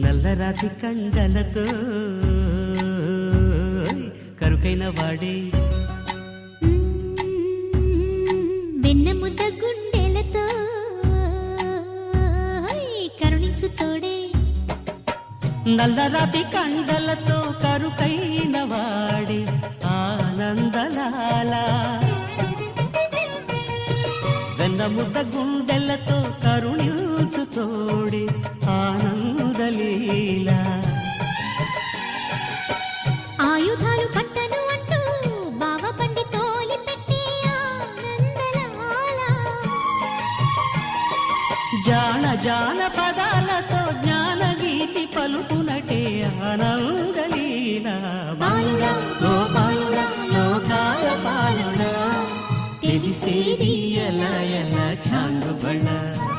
నల్లరాతి కండలతో కరుకైన వాడే వెన్నెముద్ద గుండెలతో కరుణించు తోడే నల్లరాతి కండలతో కరుకైన వాడే ఆనందలాల వెన్నముద్ద గుండెలతో కరుణించు తోడే ఆనందలీల ఆయుధాలు పట్టను అంటూ బావ పండి తోలి పెట్టి ఆనందలాల జాన జాన పదాలతో జ్ఞానగీతి పలుకునటే ఆనందలీల బాలుడా